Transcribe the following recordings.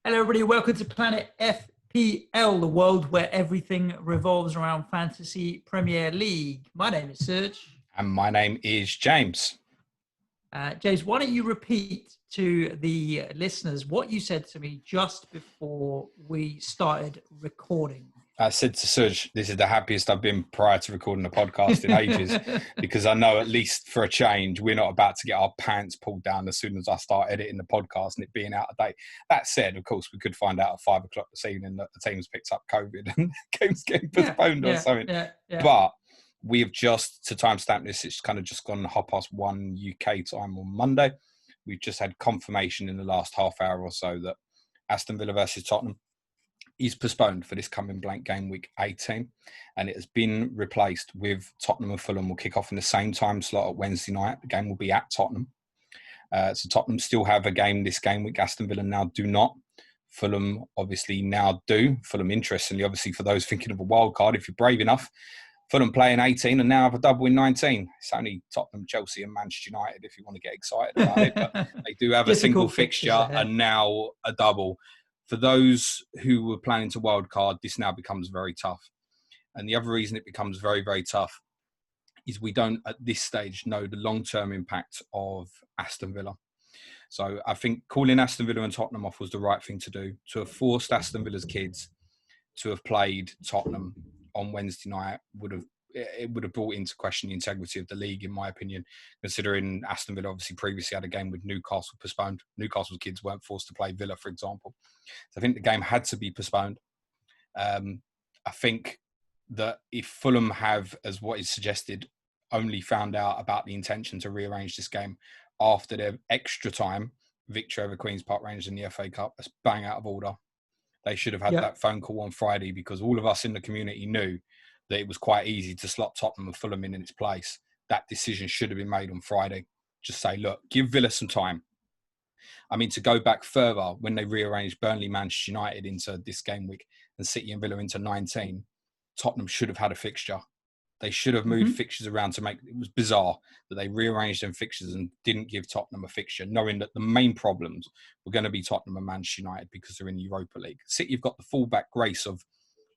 Hello, everybody. Welcome to Planet FPL, the world where everything revolves around Fantasy Premier League. My name is Suj. And my name is James. James, why don't you repeat to the listeners what you said to me just before we started recording? I said to Suj, this is the happiest I've been prior to recording a podcast in ages, because I know at least for a change, we're not about to get our pants pulled down as soon as I start editing the podcast and it being out of date. That said, of course, we could find out at 5 o'clock this evening that the team's picked up COVID and games getting postponed or something. But we have just, to timestamp this, it's kind of just gone 1:30 UK time on Monday. We've just had confirmation in the last half hour or so that Aston Villa versus Tottenham is postponed for this coming Blank Gameweek 18, and it has been replaced with Tottenham and Fulham will kick off in the same time slot at Wednesday night. The game will be at Tottenham. So Tottenham still have a game this game week. Aston Villa now do not. Fulham obviously now do. Fulham, interestingly, obviously for those thinking of a wild card, if you're brave enough, Fulham play in 18 and now have a double in 19. It's only Tottenham, Chelsea and Manchester United if you want to get excited about it. But they do have a single fixture and now a double. For those who were planning to wildcard, this now becomes very tough. And the other reason it becomes very, very tough is we don't, at this stage, know the long-term impact of Aston Villa. So I think calling Aston Villa and Tottenham off was the right thing to do. To have forced Aston Villa's kids to have played Tottenham on Wednesday night would have brought into question the integrity of the league, in my opinion, considering Aston Villa obviously previously had a game with Newcastle postponed. Newcastle's kids weren't forced to play Villa, for example. So I think the game had to be postponed. I think that if Fulham have, as what is suggested, only found out about the intention to rearrange this game after their extra time victory over Queen's Park Rangers in the FA Cup, that's bang out of order. They should have had that phone call on Friday, because all of us in the community knew that it was quite easy to slot Tottenham and Fulham in its place. That decision should have been made on Friday. Just say, look, give Villa some time. I mean, to go back further, when they rearranged Burnley, Manchester United into this game week and City and Villa into 19, Tottenham should have had a fixture. They should have moved fixtures around to make... It was bizarre that they rearranged them fixtures and didn't give Tottenham a fixture, knowing that the main problems were going to be Tottenham and Manchester United because they're in the Europa League. City have got the fallback grace of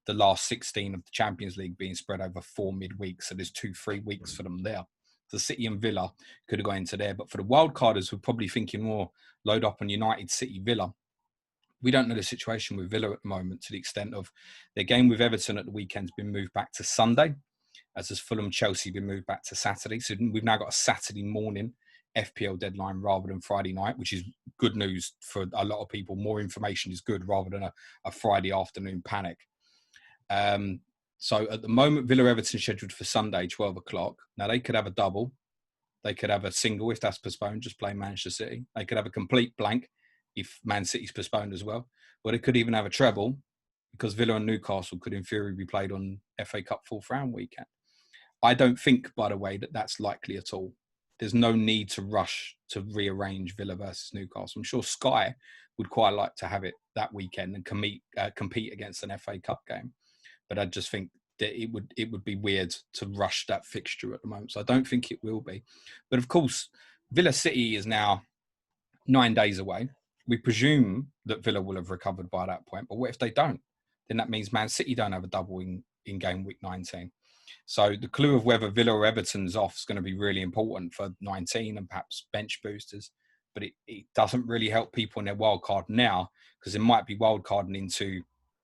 the last 16 of the Champions League being spread over 4 midweeks. So there's 2-3 weeks for them there. The City and Villa could have gone into there. But for the wildcarders who are probably thinking more load up on United, City, Villa, we don't know the situation with Villa at the moment, to the extent of their game with Everton at the weekend's been moved back to Sunday, as has Fulham, Chelsea been moved back to Saturday. So we've now got a Saturday morning FPL deadline rather than Friday night, which is good news for a lot of people. More information is good rather than a Friday afternoon panic. So at the moment, Villa-Everton scheduled for Sunday, 12 o'clock. Now, they could have a double. They could have a single if that's postponed, just play Manchester City. They could have a complete blank if Man City's postponed as well. Or they could even have a treble, because Villa and Newcastle could, in theory, be played on FA Cup fourth round weekend. I don't think, by the way, that that's likely at all. There's no need to rush to rearrange Villa versus Newcastle. I'm sure Sky would quite like to have it that weekend and compete against an FA Cup game. But I just think that it would be weird to rush that fixture at the moment. So I don't think it will be. But of course, Villa City is now 9 days away. We presume that Villa will have recovered by that point. But what if they don't? Then that means Man City don't have a double in game week 19. So the clue of whether Villa or Everton's off is going to be really important for 19 and perhaps bench boosters. But it doesn't really help people in their wild card now, because it might be wild carding into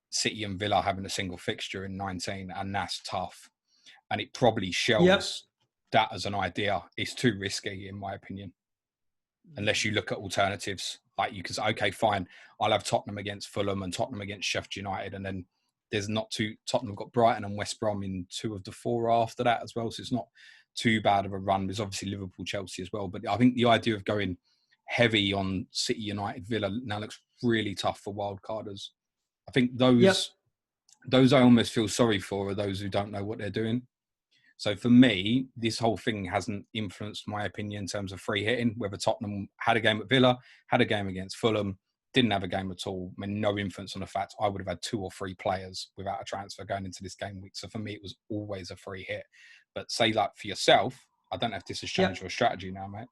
City and Villa having a single fixture in 19, and that's tough. And it probably shelves that as an idea. It's too risky, in my opinion, unless you look at alternatives. Like you can say, okay, fine, I'll have Tottenham against Fulham and Tottenham against Sheffield United, and then there's not too... Tottenham have got Brighton and West Brom in 2 of the 4 after that as well, so it's not too bad of a run. There's obviously Liverpool, Chelsea as well, but I think the idea of going heavy on City, United, Villa now looks really tough for wildcarders. I think those I almost feel sorry for are those who don't know what they're doing. So for me, this whole thing hasn't influenced my opinion in terms of free hitting, whether Tottenham had a game at Villa, had a game against Fulham, didn't have a game at all. I mean, no influence on the fact I would have had 2 or 3 players without a transfer going into this game week. So for me, it was always a free hit. But say like for yourself, I don't know if this has changed your strategy now, mate.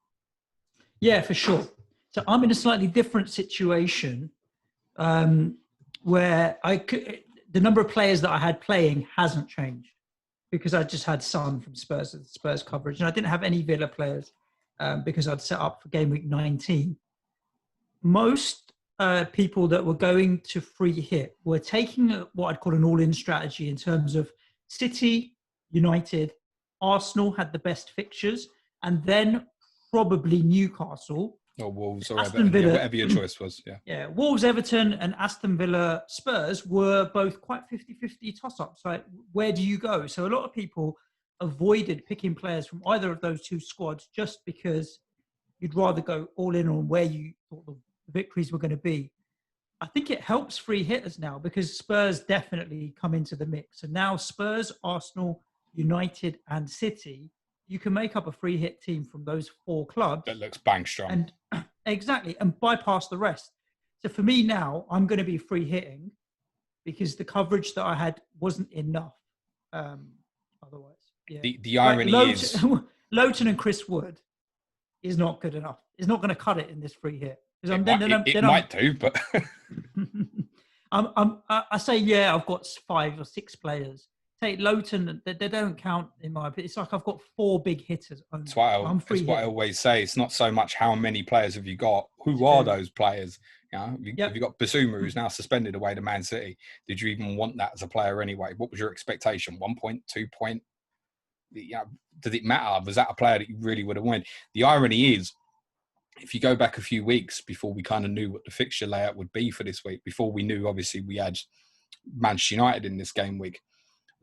Yeah, for sure. So I'm in a slightly different situation where the number of players that I had playing hasn't changed because I just had Son from Spurs coverage, and I didn't have any Villa players because I'd set up for game week 19. Most people that were going to free hit were taking what I'd call an all-in strategy in terms of City, United, Arsenal had the best fixtures, and then probably Newcastle. Or Wolves or Aston Everton, Villa, whatever your choice was. Yeah, Wolves, Everton and Aston Villa, Spurs were both quite 50-50 toss-ups. Like, where do you go? So a lot of people avoided picking players from either of those two squads just because you'd rather go all in on where you thought the victories were going to be. I think it helps free hitters now because Spurs definitely come into the mix. And now Spurs, Arsenal, United and City, you can make up a free hit team from those four clubs. That looks bang strong. And exactly, and bypass the rest. So for me now, I'm going to be free hitting because the coverage that I had wasn't enough. Otherwise, yeah. The irony is Lowton and Chris Wood is not good enough. It's not going to cut it in this free hit. It might do, but I say, yeah, I've got 5 or 6 players. Take Lowton, they don't count in my opinion. It's like I've got 4 big hitters. That's what I always say. It's not so much how many players have you got. Who are those players? You know, have you got Basuma, who's now suspended away to Man City? Did you even want that as a player anyway? What was your expectation? 1 point, 2 point? You know, does it matter? Was that a player that you really would have wanted? The irony is, if you go back a few weeks before we kind of knew what the fixture layout would be for this week, before we knew, obviously, we had Manchester United in this game week,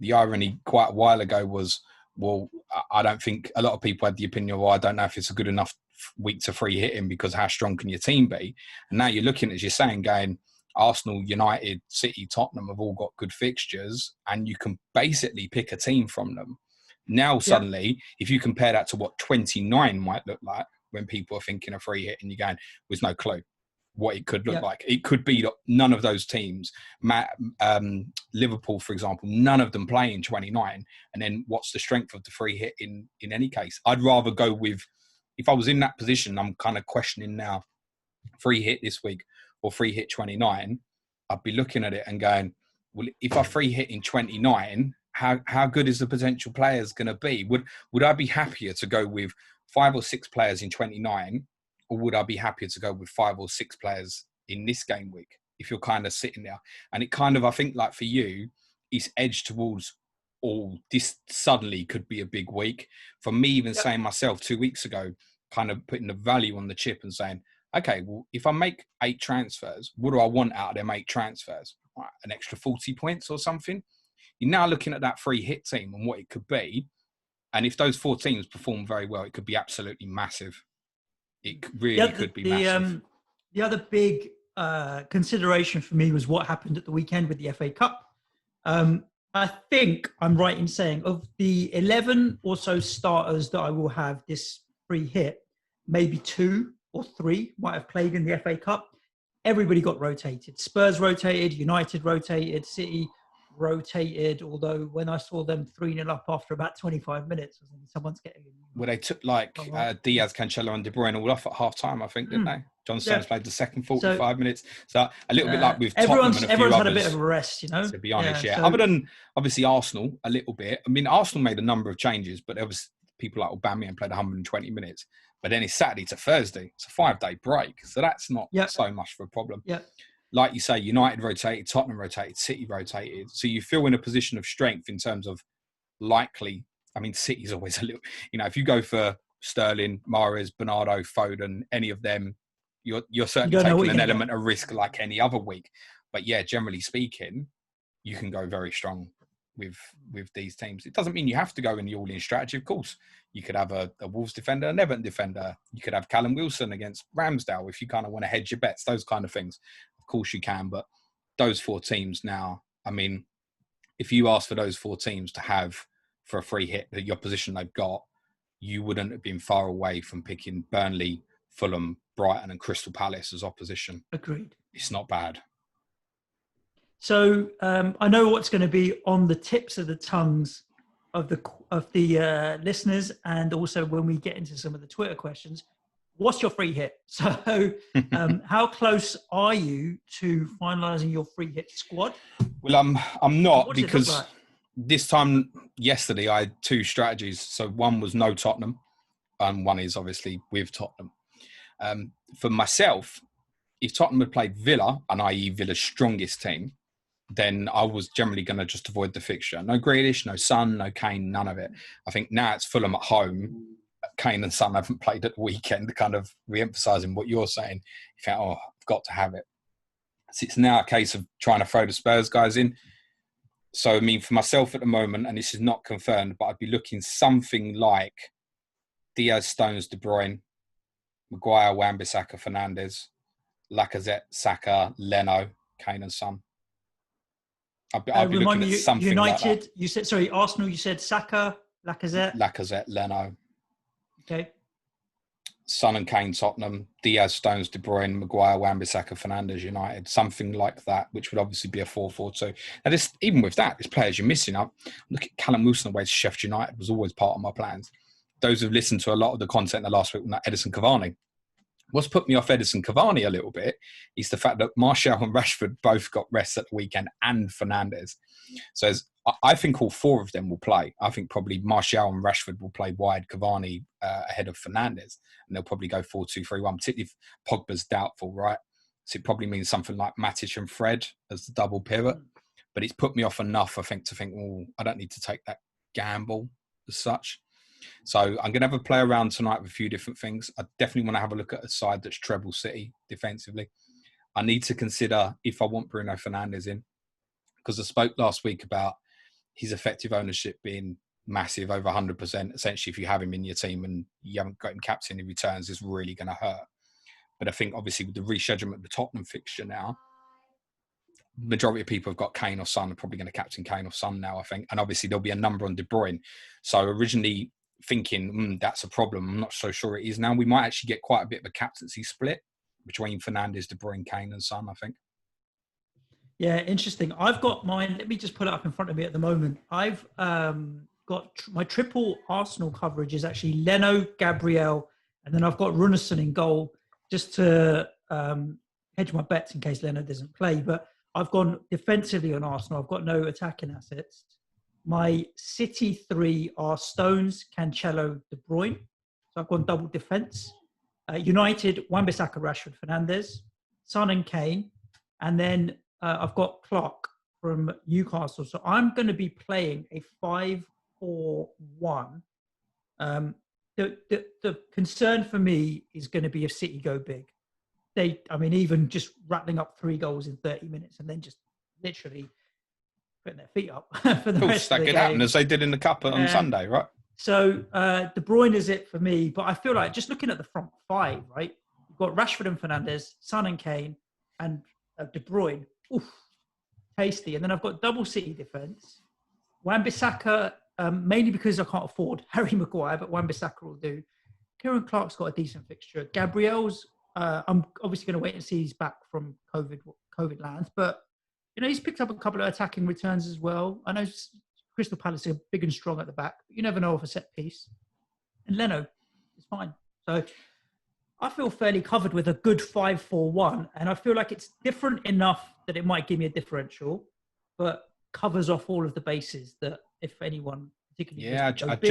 the irony quite a while ago was, well, I don't think a lot of people had the opinion, well, I don't know if it's a good enough week to free hit him because how strong can your team be? And now you're looking, as you're saying, going, Arsenal, United, City, Tottenham have all got good fixtures and you can basically pick a team from them. Now, suddenly, if you compare that to what 29 might look like when people are thinking of free hit and you're going, there's no clue what it could look like. It could be that none of those teams, Liverpool, for example, none of them play in 29. And then what's the strength of the free hit in any case? I'd rather go with, if I was in that position, I'm kind of questioning now, free hit this week or free hit 29, I'd be looking at it and going, well, if I free hit in 29, how good is the potential players going to be? Would I be happier to go with 5 or 6 players in 29, or would I be happier to go with 5 or 6 players in this game week? If you're kind of sitting there, and it kind of, I think, like for you, it's edged towards, oh, this suddenly could be a big week. For me, even saying myself 2 weeks ago, kind of putting the value on the chip and saying, okay, well, if I make 8 transfers, what do I want out of them 8 transfers? Right, an extra 40 points or something? You're now looking at that free hit team and what it could be. And if those 4 teams perform very well, it could be absolutely massive. It really could be massive. The other big consideration for me was what happened at the weekend with the FA Cup. I think I'm right in saying of the 11 or so starters that I will have this free hit, maybe 2 or 3 might have played in the FA Cup. Everybody got rotated. Spurs rotated, United rotated, City rotated, although when I saw them 3-0 up after about 25 minutes, I was thinking someone's getting... Well, they took Diaz, Cancelo and De Bruyne all off at half-time, I think, didn't they? John Stones played the second 45 minutes. So a little bit like with Tottenham and a few everyone's others, had a bit of a rest, you know? To be honest, So, other than, obviously, Arsenal, a little bit. I mean, Arsenal made a number of changes, but there was people like Aubameyang played 120 minutes. But then it's Saturday to Thursday. It's a 5-day break. So that's not so much of a problem. Like you say, United rotated, Tottenham rotated, City rotated. So you feel in a position of strength in terms of likely. I mean, City's always a little, if you go for Sterling, Mahrez, Bernardo, Foden, any of them, you're certainly taking an element of risk like any other week. But yeah, generally speaking, you can go very strong with these teams. It doesn't mean you have to go in the all-in strategy, of course. You could have a Wolves defender, an Everton defender. You could have Callum Wilson against Ramsdale if you kind of want to hedge your bets, those kind of things. Of course you can, but those 4 teams now, I mean, if you ask for those 4 teams to have for a free hit your position they've got, you wouldn't have been far away from picking Burnley, Fulham, Brighton and Crystal Palace as opposition. Agreed. It's not bad. So I know what's going to be on the tips of the tongues of the listeners, and also when we get into some of the Twitter questions. what's your free hit? So how close are you to finalising your free hit squad? Well, I'm not, What does it look because like? this time yesterday I had two strategies. So one was no Tottenham, and one is obviously with Tottenham. For myself, if Tottenham had played Villa, and i.e. Villa's strongest team, then I was generally going to just avoid the fixture. No Grealish, no Son, no Kane, none of it. I think now it's Fulham at home. Kane and Son haven't played at the weekend, kind of re-emphasising what you're saying. You think, oh, I've got to have it. So it's now a case of trying to throw the Spurs guys in. So, I mean, for myself at the moment, and this is not confirmed, but I'd be looking something like Diaz, Stones, De Bruyne, Maguire, Wan-Bissaka, Fernandes, Lacazette, Saka, Leno, Kane and Son. I'd be looking at something United, like that. You said, sorry, Arsenal, you said Saka, Lacazette, Leno. Okay. Son and Kane, Tottenham, Diaz, Stones, De Bruyne, Maguire, Wan-Bissaka, Fernandes, United. Something like that, which would obviously be a 4-4-2. Now, even with that, there's players you're missing up. Look at Callum Wilson away to Sheffield United was always part of my plans. Those who've listened to a lot of the content in the last week, like Edison Cavani. What's put me off Edison Cavani a little bit is the fact that Martial and Rashford both got rest at the weekend, and Fernandes. So I think all four of them will play. I think probably Martial and Rashford will play wide, Cavani ahead of Fernandes, and they'll probably go 4-2-3-1, particularly if Pogba's doubtful, right? So it probably means something like Matic and Fred as the double pivot. But it's put me off enough, I think, to think, oh, I don't need to take that gamble as such. So I'm going to have a play around tonight with a few different things. I definitely want to have a look at a side that's treble city defensively. I need to consider if I want Bruno Fernandes in, because I spoke last week about his effective ownership being massive, over 100%. Essentially, if you have him in your team and you haven't got him captain in returns, it's really going to hurt. But I think obviously with the rescheduling of the Tottenham fixture now, majority of people have got Kane or Son, are probably going to captain Kane or Son now, I think. And obviously there'll be a number on De Bruyne. So originally thinking, that's a problem. I'm not so sure it is now. We might actually get quite a bit of a captaincy split between Fernandes, De Bruyne, Kane and Son, I think. Yeah, interesting. I've got mine. Let me just put it up in front of me at the moment. I've got my triple Arsenal coverage is actually Leno, Gabriel, and then I've got Runarsson in goal, just to hedge my bets in case Leno doesn't play. But I've gone defensively on Arsenal. I've got no attacking assets. My City three are Stones, Cancelo, De Bruyne. So I've gone double defence. United, Wan-Bissaka, Rashford, Fernandes, Son and Kane. And then I've got Clark from Newcastle. So I'm going to be playing a 5-4-1. The concern for me is going to be if City go big. Even just rattling up 3 goals in 30 minutes and then just literally putting their feet up for the rest of the game. That could happen, as they did in the Cup on Sunday, right? So De Bruyne is it for me. But I feel like just looking at the front 5, right? You've got Rashford and Fernandes, Son and Kane, and De Bruyne. Oof, tasty. And then I've got double City defence. Wan-Bissaka, mainly because I can't afford Harry Maguire, but Wan-Bissaka will do. Kieran Clark's got a decent fixture. Gabriel's, I'm obviously going to wait and see he's back from COVID lands, but he's picked up a couple of attacking returns as well. I know Crystal Palace are big and strong at the back, but you never know off a set piece. And Leno is fine. So I feel fairly covered with a good 5-4-1, and I feel like it's different enough that it might give me a differential, but covers off all of the bases that if anyone particularly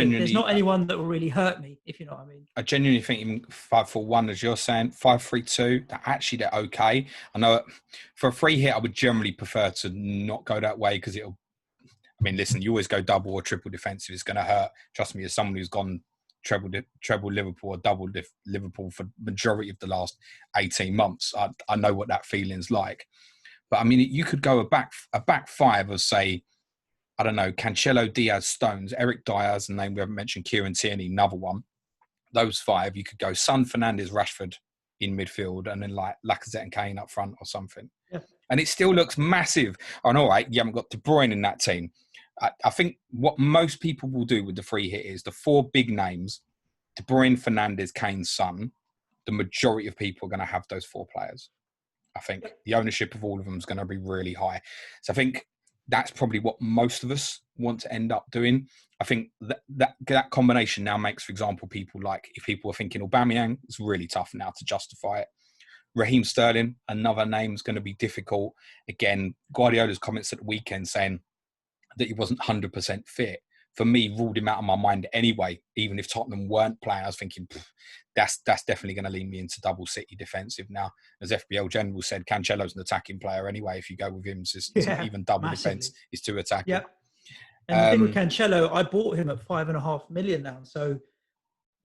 there's not anyone that will really hurt me, if you know what I mean. I genuinely think even 5-4-1, as you're saying, 5-3-2, they're okay. I know for a free hit, I would generally prefer to not go that way because listen, you always go double or triple defensive. It's going to hurt. Trust me, as someone who's gone treble Liverpool or double Liverpool for majority of the last 18 months, I know what that feeling's like. But you could go a back 5 of, say, I don't know, Cancelo, Diaz, Stones, Eric Dyer's, and then we haven't mentioned Kieran Tierney, another one. Those 5, you could go Son, Fernandes, Rashford in midfield, and then like Lacazette and Kane up front or something. Yeah. And it still looks massive. And all right, you haven't got De Bruyne in that team. I think what most people will do with the free hit is the 4 big names, De Bruyne, Fernandes, Kane, Son. The majority of people are going to have those 4 players. I think the ownership of all of them is going to be really high. So I think that's probably what most of us want to end up doing. I think that combination now makes, for example, people like, if people are thinking Aubameyang, it's really tough now to justify it. Raheem Sterling, another name, is going to be difficult. Again, Guardiola's comments at the weekend saying that he wasn't 100% fit, for me, ruled him out of my mind anyway. Even if Tottenham weren't playing, I was thinking, that's definitely going to lead me into double City defensive now. As FBL General said, Cancelo's an attacking player anyway. If you go with him, it's not even double massively. defence, it's two attacking. Yep. And the thing with Cancelo, I bought him at 5.5 million now. So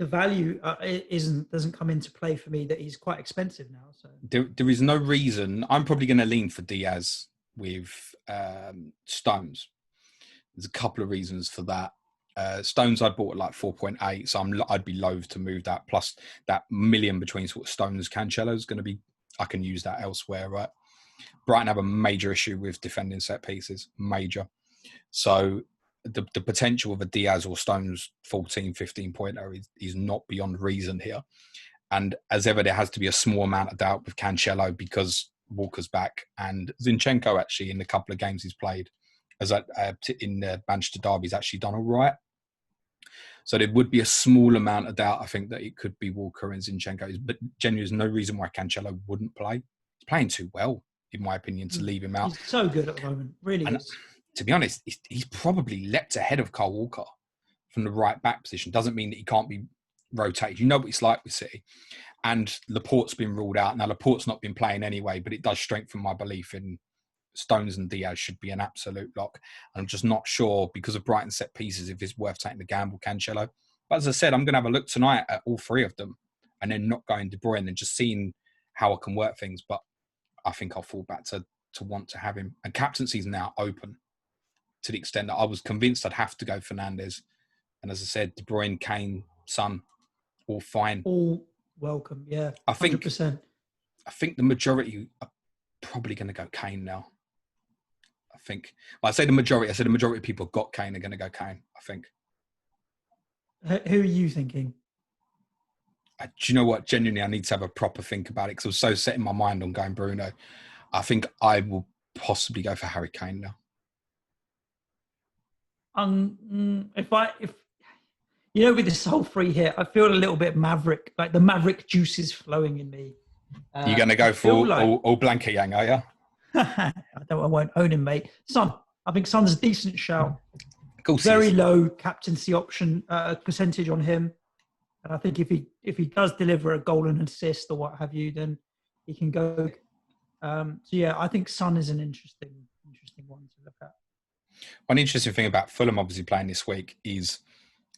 the value doesn't come into play for me, that he's quite expensive now. So there is no reason. I'm probably going to lean for Diaz with Stones. There's a couple of reasons for that. Stones I bought at like 4.8, so I'd be loath to move that. Plus that million between sort of Stones Cancelo is going to be, I can use that elsewhere, right? Brighton have a major issue with defending set pieces, major. So the potential of a Diaz or Stones 14, 15 pointer is not beyond reason here. And as ever, there has to be a small amount of doubt with Cancelo because Walker's back, and Zinchenko actually in the couple of games he's played as in the Manchester derby, he's actually done all right. So there would be a small amount of doubt, I think, that it could be Walker and Zinchenko. But genuinely, there's no reason why Cancelo wouldn't play. He's playing too well, in my opinion, to leave him out. He's so good at the moment, really. And to be honest, he's probably leapt ahead of Kyle Walker from the right back position. Doesn't mean that he can't be rotated. You know what it's like with City. And Laporte's been ruled out. Now, Laporte's not been playing anyway, but it does strengthen my belief in Stones and Diaz should be an absolute lock. And I'm just not sure, because of Brighton set pieces, if it's worth taking the gamble, Cancelo. But as I said, I'm going to have a look tonight at all three of them and then not going De Bruyne and just seeing how I can work things. But I think I'll fall back to want to have him. And captaincy is now open to the extent that I was convinced I'd have to go Fernandes. And as I said, De Bruyne, Kane, Son, all fine. All welcome, yeah. 100%. I think the majority are probably going to go Kane now. I say the majority of people got Kane are going to go Kane, I think. Who are you thinking? Do you know what? Genuinely, I need to have a proper think about it because I was so set in my mind on going Bruno. I think I will possibly go for Harry Kane now. If you know, with this whole free hit, I feel a little bit Maverick, like the Maverick juice is flowing in me. You're going to go for all Blank Gameweek, are you? I won't own him, mate. Son, I think Son's a decent shout. Very low captaincy option percentage on him, and I think if he does deliver a goal and assist or what have you, then he can go. So yeah, I think Son is an interesting one to look at. One interesting thing about Fulham obviously playing this week is,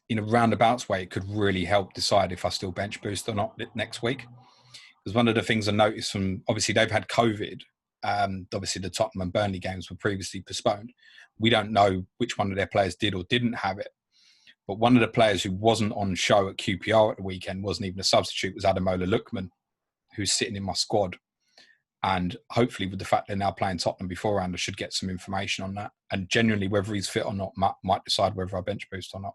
in a roundabouts way, it could really help decide if I still bench boost or not next week. Because one of the things I noticed from, obviously they've had COVID. Obviously the Tottenham and Burnley games were previously postponed. We don't know which one of their players did or didn't have it. But one of the players who wasn't on show at QPR at the weekend, wasn't even a substitute, was Ademola Lookman, who's sitting in my squad. And hopefully with the fact they're now playing Tottenham beforehand, I should get some information on that. And genuinely, whether he's fit or not might decide whether I bench boost or not.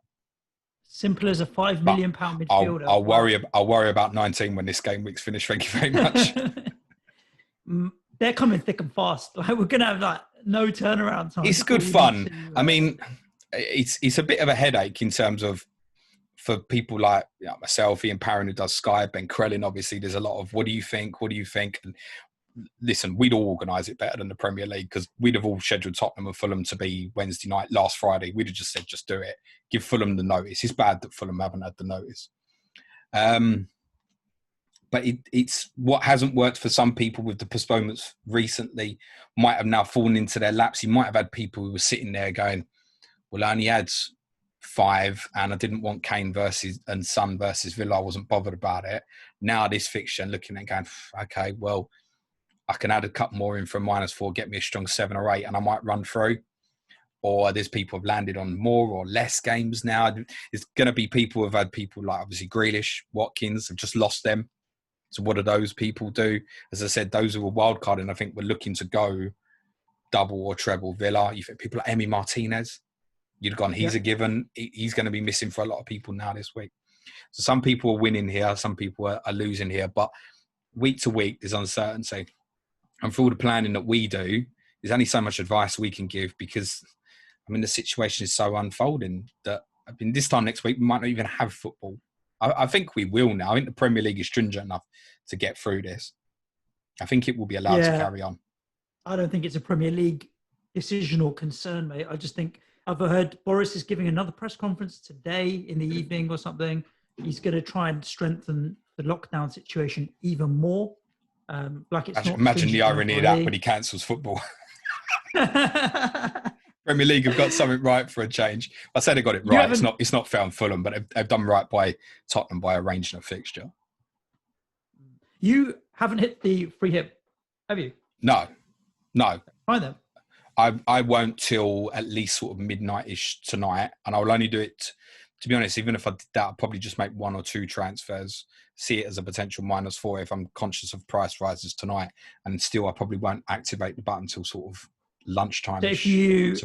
Simple as a £5 million midfielder. I'll worry about 19 when this game week's finished. Thank you very much. They're coming thick and fast. Like, we're gonna have no turnaround time. It's good fun. I mean, it's a bit of a headache in terms of, for people like myself, Ian Parron, who does Sky, Ben Crellin. Obviously, there's a lot of what do you think? And listen, we'd all organise it better than the Premier League, because we'd have all scheduled Tottenham and Fulham to be Wednesday night last Friday. We'd have just said, just do it. Give Fulham the notice. It's bad that Fulham haven't had the notice. But it's what hasn't worked for some people with the postponements recently might have now fallen into their laps. You might have had people who were sitting there going, well, I only had 5 and I didn't want Kane and Son versus Villa. I wasn't bothered about it. Now this fixture and looking and going, okay, well, I can add a couple more in from -4, get me a strong 7 or 8, and I might run through. Or there's people who've landed on more or less games now. It's going to be people who've had people like obviously Grealish, Watkins, have just lost them. So what do those people do? As I said, those who were wildcard, and I think we're looking to go double or treble Villa. You think people like Emi Martinez, you'd have gone, he's a given. He's going to be missing for a lot of people now this week. So some people are winning here, some people are losing here. But week to week, there's uncertainty. And for all the planning that we do, there's only so much advice we can give because, I mean, the situation is so unfolding that, I mean, this time next week, we might not even have football. I think we will now. I think the Premier League is stringent enough to get through this. I think it will be allowed to carry on. I don't think it's a Premier League decision or concern, mate. I just think I've heard Boris is giving another press conference today in the evening or something. He's going to try and strengthen the lockdown situation even more. Like it's not. Imagine the irony of that when he cancels football. Premier League have got something right for a change. I say they got it right. It's not fair on Fulham, but they've done right by Tottenham by arranging a fixture. You haven't hit the free hit, have you? No. Fine then. I won't till at least sort of midnight-ish tonight, and I'll only do it, to be honest, even if I did that, I'll probably just make 1 or 2 transfers, see it as a potential -4 if I'm conscious of price rises tonight, and still I probably won't activate the button till sort of lunchtime. So if you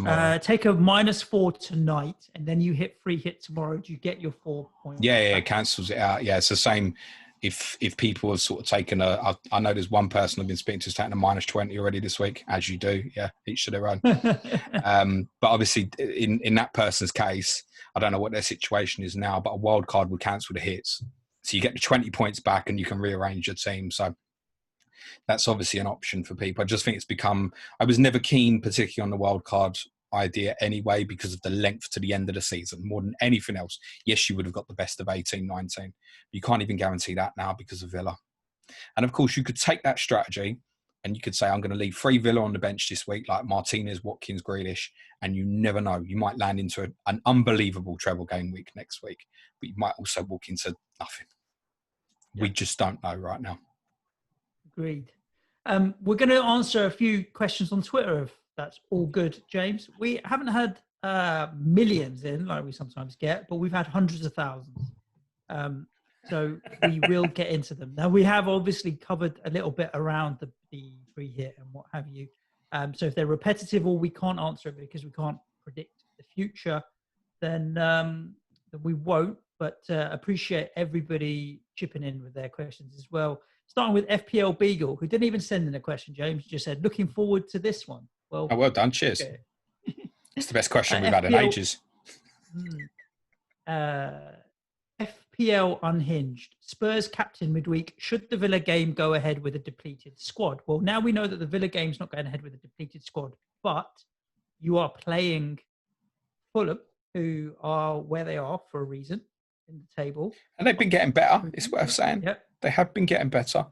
take a -4 tonight and then you hit free hit tomorrow, do you get your 4 points? Yeah, it cancels it out. Yeah, it's the same. If people have sort of taken I know there's one person I've been speaking to who's taken a -20 already this week, as you do. Yeah, each to their own. But obviously in that person's case, I don't know what their situation is now, but a wild card would cancel the hits. So you get the 20 points back and you can rearrange your team. So that's obviously an option for people. I just think I was never keen particularly on the wild card idea anyway because of the length to the end of the season more than anything else. Yes, you would have got the best of 18, 19. You can't even guarantee that now because of Villa. And of course, you could take that strategy and you could say, I'm going to leave 3 Villa on the bench this week, like Martinez, Watkins, Grealish, and you never know. You might land into an unbelievable treble game week next week, but you might also walk into nothing. Yeah. We just don't know right now. Agreed. We're going to answer a few questions on Twitter, if that's all good, James. We haven't had millions in, like we sometimes get, but we've had hundreds of thousands. So we will get into them. Now, we have obviously covered a little bit around the free hit and what have you. So if they're repetitive or we can't answer it because we can't predict the future, then we won't. But appreciate everybody chipping in with their questions as well. Starting with FPL Beagle, who didn't even send in a question, James, just said, looking forward to this one. Well, well done. Cheers. Okay. It's the best question we've had in ages. FPL Unhinged. Spurs captain midweek. Should the Villa game go ahead with a depleted squad? Well, now we know that the Villa game's not going ahead with a depleted squad, but you are playing Fulham, who are where they are for a reason in the table. And they've been getting better, it's worth saying. Yep. They have been getting better.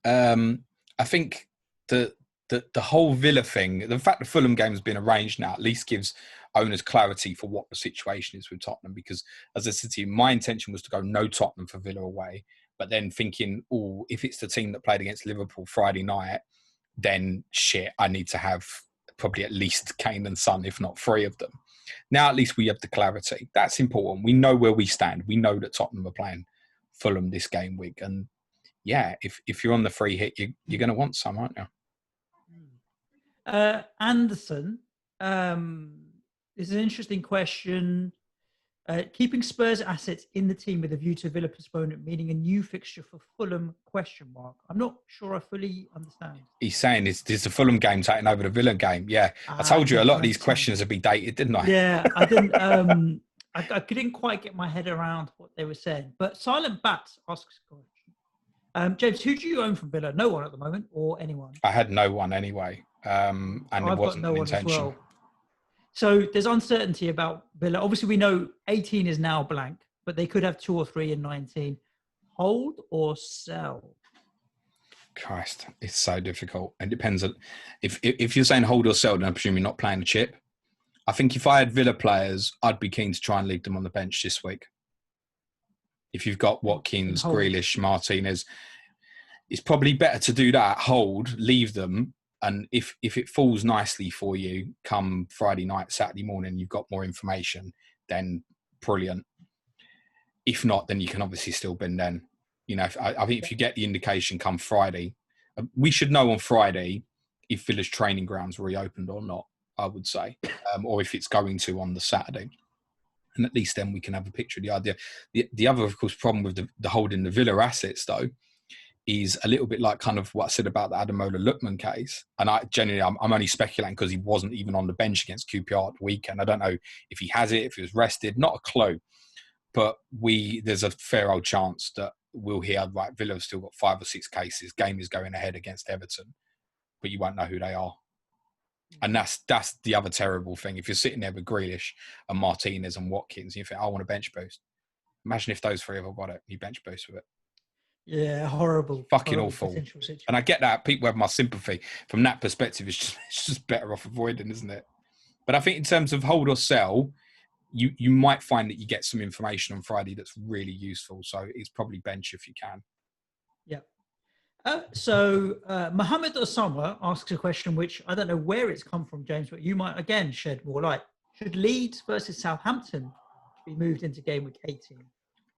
I think the whole Villa thing, the fact the Fulham game has been arranged now, at least gives owners clarity for what the situation is with Tottenham. Because, as I said to you, my intention was to go no Tottenham for Villa away. But then thinking, if it's the team that played against Liverpool Friday night, then shit, I need to have probably at least Kane and Son, if not 3 of them. Now, at least we have the clarity. That's important. We know where we stand. We know that Tottenham are playing Fulham this game week. And yeah, if you're on the free hit, you're going to want some, aren't you? Anderson, this is an interesting question. Keeping Spurs assets in the team with a view to Villa postponement, meaning a new fixture for Fulham, ? I'm not sure I fully understand. He's saying is the Fulham game taking over the Villa game? Yeah. I told you a lot of these questions would be dated, didn't I? Yeah, I didn't. I couldn't quite get my head around what they were saying. But Silent Bats asks a question. James, who do you own from Villa? No one at the moment, or anyone? I had no one anyway, and it wasn't an intention. Well. So there's uncertainty about Villa. Obviously, we know 18 is now blank, but they could have 2 or 3 in 19. Hold or sell? Christ, it's so difficult. It depends on if you're saying hold or sell, then I presume you're not playing a chip. I think if I had Villa players, I'd be keen to try and leave them on the bench this week. If you've got Watkins, Grealish, Martinez, it's probably better to do that. Hold, leave them. And if it falls nicely for you come Friday night, Saturday morning, you've got more information, then brilliant. If not, then you can obviously still bin then. You know, I think if you get the indication come Friday, we should know on Friday if Villa's training grounds reopened or not, I would say, or if it's going to on the Saturday. And at least then we can have a picture of the idea. The other, of course, problem with the holding the Villa assets, though, is a little bit like kind of what I said about the Ademola Lookman case. And I'm only speculating because he wasn't even on the bench against QPR at the weekend. I don't know if he has it, if he was rested, not a clue. But there's a fair old chance that we'll hear, right, Villa have still got 5 or 6 cases. Game is going ahead against Everton, but you won't know who they are. And that's the other terrible thing. If you're sitting there with Grealish and Martinez and Watkins, you think, I want a bench boost. Imagine if those 3 have got it, you bench boost with it. Yeah, horrible. Fucking awful. And I get that. People have my sympathy. From that perspective, it's just better off avoiding, isn't it? But I think in terms of hold or sell, you might find that you get some information on Friday that's really useful. So it's probably bench if you can. Yeah. So Mohammed Osama asks a question which I don't know where it's come from, James, but you might again shed more light. Should Leeds versus Southampton be moved into game week 18?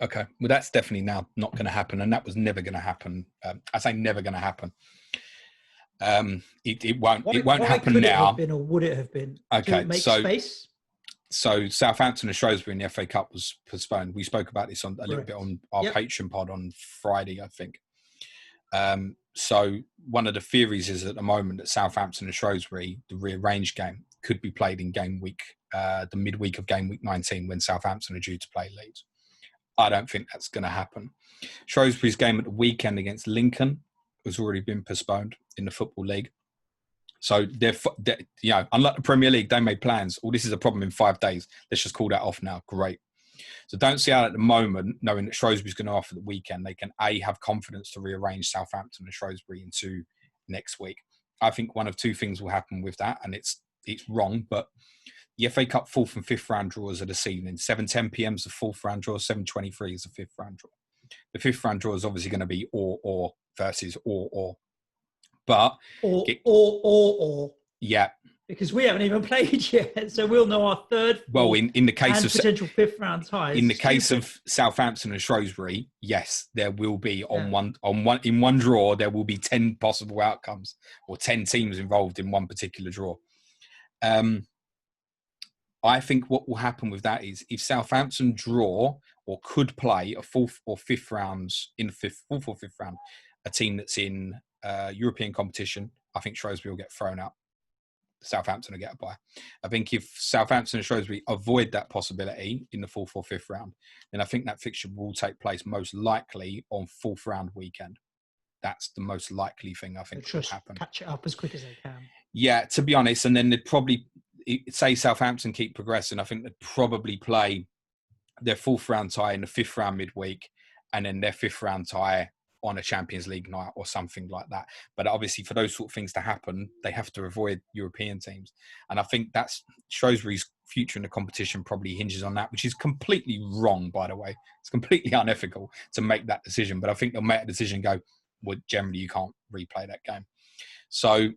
Okay, well, that's definitely now not going to happen, and that was never going to happen. I say never going to happen. It won't. It won't happen could now. It have been, or would it have been? Okay, to make space. So Southampton and Shrewsbury in the FA Cup was postponed. We spoke about this little bit on our Patreon pod on Friday, I think. So one of the theories is at the moment that Southampton and Shrewsbury, the rearranged game, could be played in game week, the midweek of game week 19 when Southampton are due to play Leeds. I don't think that's going to happen. Shrewsbury's game at the weekend against Lincoln has already been postponed in the Football League. So, they're unlike the Premier League, they made plans. Oh, this is a problem in 5 days. Let's just call that off now. Great. So don't see how at the moment, knowing that Shrewsbury's going to offer the weekend, they can have confidence to rearrange Southampton and Shrewsbury into next week. I think one of 2 things will happen with that, and it's wrong, but the FA Cup 4th and 5th round draws are this evening. 7:10 p.m. is the 4th round draw, 7:23 is the 5th round draw. The 5th round draw is obviously going to be or versus or. But or. Yeah. Because we haven't even played yet, so we'll know our third. Well, in the case of potential 5th round ties. In the case of Southampton and Shrewsbury, yes, there will be in one draw there will be 10 possible outcomes or 10 teams involved in one particular draw. I think what will happen with that is if Southampton draw or could play a 4th or 5th rounds in the 4th or 5th round, a team that's in European competition, I think Shrewsbury will get thrown out. Southampton will get a bye. I think if Southampton and Shrewsbury avoid that possibility in the 4th or 5th round, then I think that fixture will take place most likely on 4th round weekend. That's the most likely thing I think will happen. Catch it up as quick as they can. Yeah, to be honest, and then they'd probably say Southampton keep progressing. I think they'd probably play their 4th round tie in the 5th round midweek, and then their 5th round tie on a Champions League night or something like that. But obviously for those sort of things to happen, they have to avoid European teams. And I think that's Shrewsbury's future in the competition probably hinges on that, which is completely wrong, by the way. It's completely unethical to make that decision. But I think they'll make a decision and go, well, generally you can't replay that game. So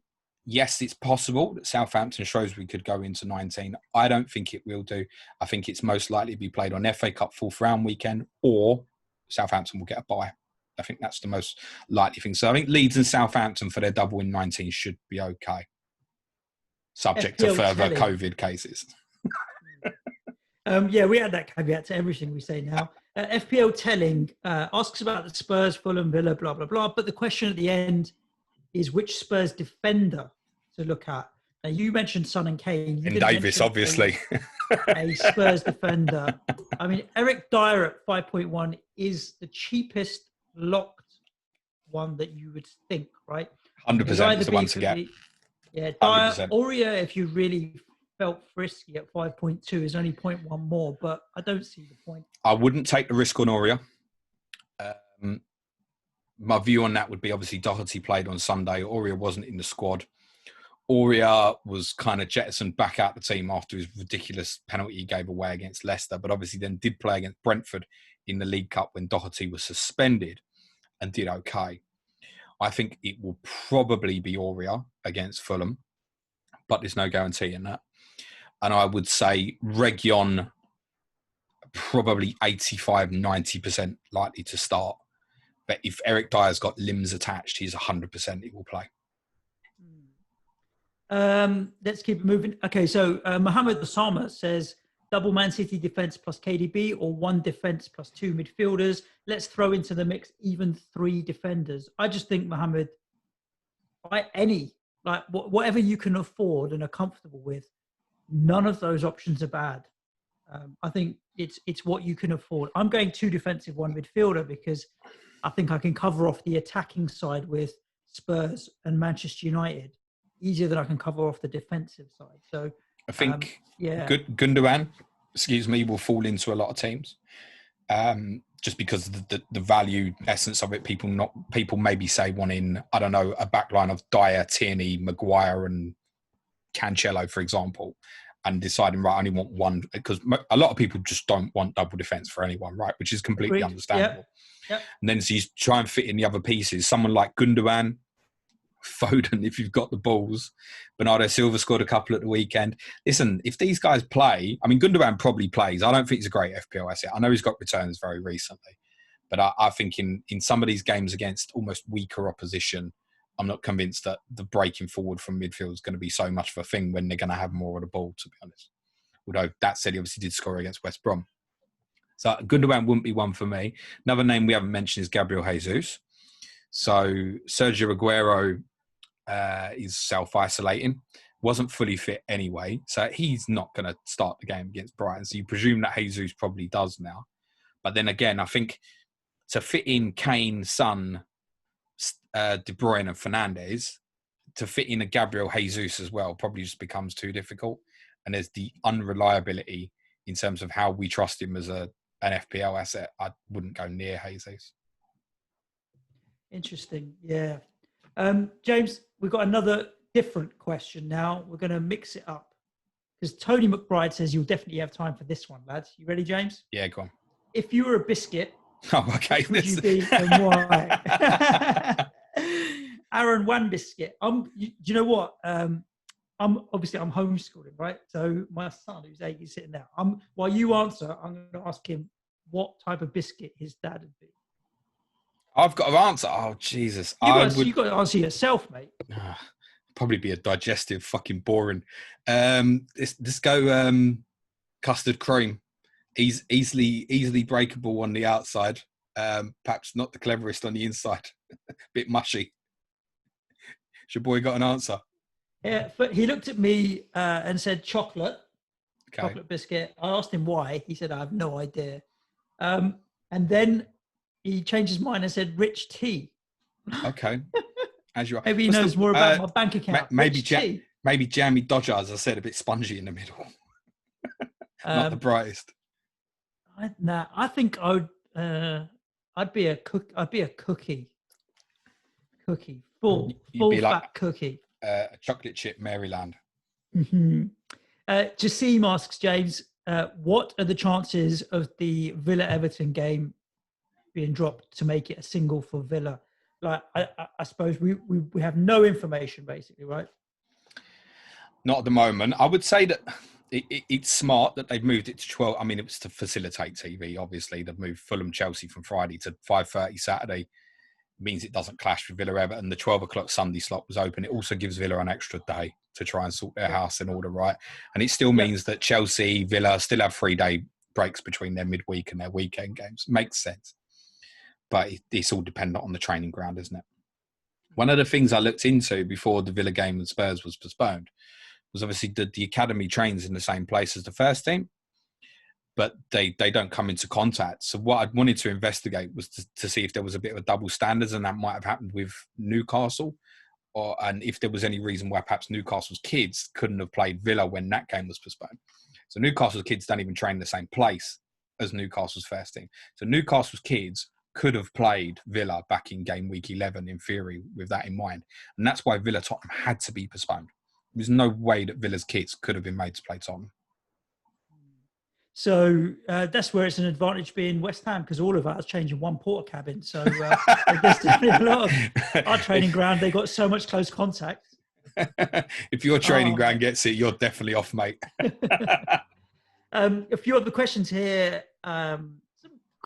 yes, it's possible that Southampton and Shrewsbury could go into 19. I don't think it will do. I think it's most likely to be played on FA Cup 4th round weekend, or Southampton will get a bye. I think that's the most likely thing. So I think Leeds and Southampton for their double in 19 should be okay, subject to further COVID cases. We add that caveat to everything we say now. FPL Telling asks about the Spurs, Fulham, Villa, blah, blah, blah. But the question at the end is which Spurs defender to look at. Now, you mentioned Son and Kane. And Davis, obviously. A Spurs defender. I mean, Eric Dyer at 5.1 is the cheapest locked one that you would think, right? 100% is the one to get. Yeah, Dyer, Aurier, if you really felt frisky at 5.2 is only 0.1 more, but I don't see the point. I wouldn't take the risk on Aurier. My view on that would be obviously Doherty played on Sunday. Aurier wasn't in the squad. Aurier was kind of jettisoned back out the team after his ridiculous penalty he gave away against Leicester, but obviously then did play against Brentford in the League Cup when Doherty was suspended and did okay. I think it will probably be Aurier against Fulham, but there's no guarantee in that. And I would say Reguilon probably 85-90% likely to start. But if Eric Dyer's got limbs attached, he's 100% he will play. Let's keep it moving. Okay, so Mohammed Osama says, double Man City defence plus KDB, or one defence plus two midfielders. Let's throw into the mix even three defenders. I just think, Mohammed, whatever you can afford and are comfortable with, none of those options are bad. I think it's what you can afford. I'm going two defensive, one midfielder, because I think I can cover off the attacking side with Spurs and Manchester United easier than I can cover off the defensive side. So I think Gundogan, will fall into a lot of teams. Just because of the value essence of it. People maybe say wanting, I don't know, a backline of Dyer, Tierney, Maguire and Cancelo, for example, and deciding, right, I only want one, because a lot of people just don't want double defence for anyone, right, which is completely understandable. Yep. And then so you try and fit in the other pieces. Someone like Gundogan, Foden, if you've got the balls. Bernardo Silva scored a couple at the weekend. Listen, if these guys play, I mean, Gundogan probably plays. I don't think he's a great FPL asset. I know he's got returns very recently. But I think in some of these games against almost weaker opposition, I'm not convinced that the breaking forward from midfield is going to be so much of a thing when they're going to have more of the ball, to be honest. Although that said, he obviously did score against West Brom. So Gundogan wouldn't be one for me. Another name we haven't mentioned is Gabriel Jesus. So Sergio Aguero is self-isolating. Wasn't fully fit anyway. So he's not going to start the game against Brighton. So you presume that Jesus probably does now. But then again, I think to fit in Kane, Son, De Bruyne and Fernandes, to fit in a Gabriel Jesus as well probably just becomes too difficult. And there's the unreliability in terms of how we trust him as an FPL asset. I wouldn't go near Jesus. Interesting. Yeah. James, we've got another different question now. We're going to mix it up because Tony McBride says you'll definitely have time for this one, lads. You ready, James? Yeah, go on. If you were a biscuit, oh, okay. Would you be and why? Aaron Wan Biscuit. Do you know what? I'm homeschooling, right? So my son, who's 8, is sitting there. While you answer, I'm going to ask him what type of biscuit his dad would be. I've got to answer. Oh, Jesus. You've got to answer yourself, mate. Probably be a digestive, fucking boring. Let's go custard cream. He's easily breakable on the outside. Perhaps not the cleverest on the inside. Bit mushy. Has your boy got an answer? Yeah, but he looked at me and said chocolate. Okay. Chocolate biscuit. I asked him why. He said, I have no idea. And then he changed his mind and said rich tea. Okay. As you are. Maybe he knows more about my bank account. Maybe jammy Dodger, as I said, a bit spongy in the middle. Not the brightest. I think I would. I'd be a cookie. Full fat like cookie. A chocolate chip Maryland. Mm-hmm. Jassim asks James, what are the chances of the Villa Everton game being dropped to make it a single for Villa? Like, I suppose we have no information, basically, right? Not at the moment. I would say that it's smart that they've moved it to 12. I mean, it was to facilitate TV, obviously. They've moved Fulham Chelsea from Friday to 5:30 Saturday. Means it doesn't clash with Villa Everton. The 12 o'clock Sunday slot was open. It also gives Villa an extra day to try and sort their house in order, right? And it still means that Chelsea, Villa still have 3-day breaks between their midweek and their weekend games. Makes sense. But it's all dependent on the training ground, isn't it? One of the things I looked into before the Villa game and Spurs was postponed was obviously the academy trains in the same place as the first team, but they don't come into contact. So what I wanted to investigate was to see if there was a bit of a double standards, and that might have happened with Newcastle, and if there was any reason why perhaps Newcastle's kids couldn't have played Villa when that game was postponed. So Newcastle's kids don't even train in the same place as Newcastle's first team. So Newcastle's kids could have played Villa back in game week 11 in theory with that in mind. And that's why Villa Tottenham had to be postponed. There's no way that Villa's kids could have been made to play Tottenham. So that's where it's an advantage being West Ham, because all of ours change in one porter cabin. So there's definitely a lot of our training ground. They got so much close contact. If your training ground gets it, you're definitely off, mate. A few other questions here. Some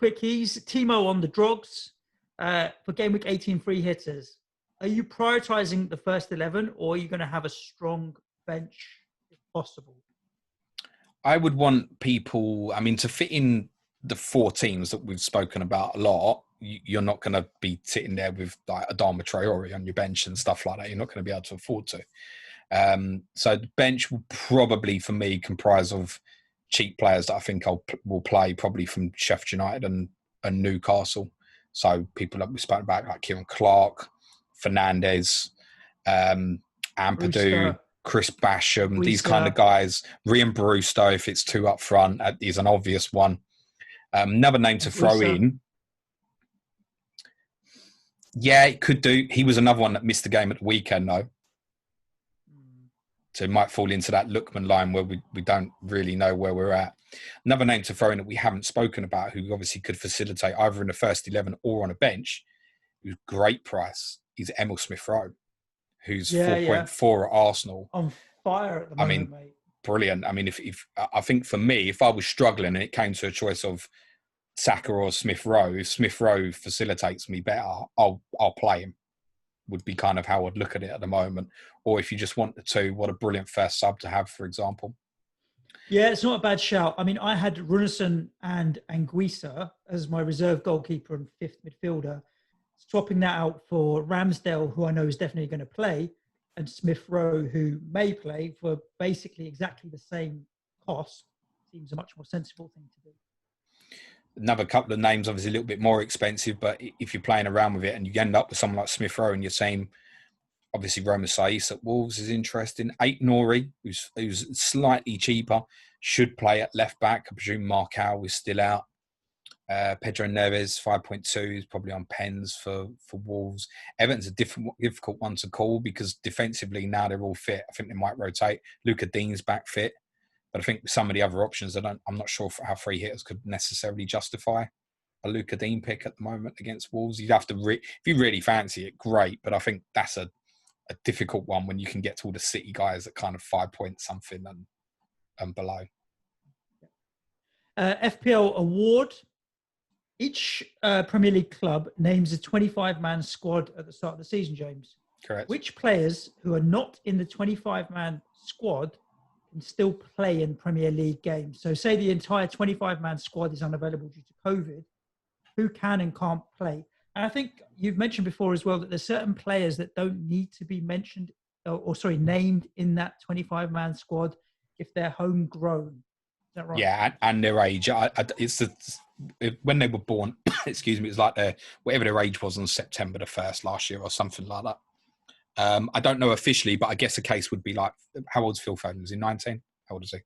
quickies. Timo on the Drogs for Game Week 18 free hitters. Are you prioritising the first 11, or are you going to have a strong bench if possible? I would want people, I mean, to fit in the 4 teams that we've spoken about a lot, you're not going to be sitting there with like Adama Traore on your bench and stuff like that. You're not going to be able to afford to. So the bench will probably, for me, comprise of cheap players that I think will play probably from Sheffield United and Newcastle. So people that we spoke about, like Kieran Clark, Fernandez, Ampadu, Brewster, Chris Basham, these kind of Guisa. guys. Rian Brewster, if it's 2 up front, is an obvious one. Another name to throw Guisa. in. Yeah, it could do. He was another one that missed the game at the weekend, though. So it might fall into that Lookman line where we don't really know where we're at. Another name to throw in that we haven't spoken about, who obviously could facilitate either in the first 11 or on a bench, who's great price, is Emil Smith-Rowe, who's 4.4 at Arsenal. On fire at the moment, mate. Brilliant. I mean, if I think for me, if I was struggling and it came to a choice of Saka or Smith-Rowe, if Smith-Rowe facilitates me better, I'll play him. Would be kind of how I'd look at it at the moment. Or if you just want the 2, what a brilliant first sub to have, for example. Yeah, it's not a bad shout. I mean, I had Runarsson and Anguissa as my reserve goalkeeper and 5th midfielder, swapping that out for Ramsdale, who I know is definitely going to play, and Smith-Rowe, who may play for basically exactly the same cost. Seems a much more sensible thing to do. Another couple of names, obviously a little bit more expensive, but if you're playing around with it and you end up with someone like Smith-Rowe and you're saying, obviously Roma Saiss at Wolves is interesting. Ait-Nouri, who's slightly cheaper, should play at left back. I presume Marcao is still out. Pedro Neves, 5.2, is probably on pens for Wolves. Everton's a difficult one to call because defensively now they're all fit. I think they might rotate. Luca Dean's back fit. But I think some of the other options, I'm not sure how free hitters could necessarily justify a Luca Dean pick at the moment against Wolves. You'd have to, if you really fancy it, great. But I think that's a difficult one when you can get to all the City guys at kind of 5 point something and below. FPL award. Each Premier League club names a 25-man squad at the start of the season, James. Correct. Which players who are not in the 25-man squad can still play in Premier League games? So say the entire 25-man squad is unavailable due to COVID. Who can and can't play? And I think you've mentioned before as well that there's certain players that don't need to be mentioned named in that 25-man squad if they're homegrown. Is that right? Yeah, and their age. When they were born, excuse me, it's like whatever their age was on September the 1st last year or something like that. I don't know officially, but I guess the case would be like, how old's Phil Foden? Was he 19? How old is he?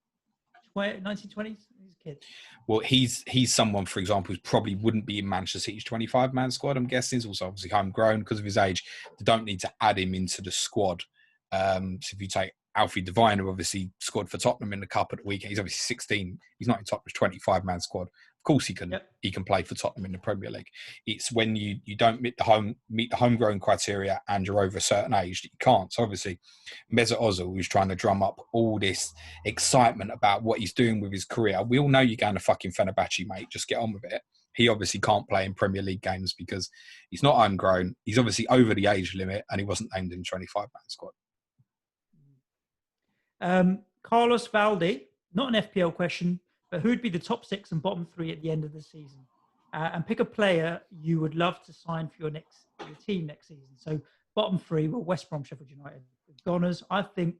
1920s? He's a kid. Well, he's someone, for example, who probably wouldn't be in Manchester City's 25-man squad, I'm guessing. He's also obviously homegrown because of his age. They don't need to add him into the squad. So if you take Alfie Devine, who obviously scored for Tottenham in the Cup at the weekend, he's obviously 16. He's not in Tottenham's 25-man squad. Of course he can. Yep. He can play for Tottenham in the Premier League. It's when you don't meet the homegrown criteria and you're over a certain age that you can't. So obviously, Mesut Ozil, who's trying to drum up all this excitement about what he's doing with his career. We all know you're going to fucking Fenerbahce, mate. Just get on with it. He obviously can't play in Premier League games because he's not homegrown. He's obviously over the age limit and he wasn't named in the 25-man squad. Carlos Valde, not an FPL question, but who'd be the top 6 and bottom 3 at the end of the season? And pick a player you would love to sign for your team next season. So bottom 3 were West Brom, Sheffield United, Gunners. I think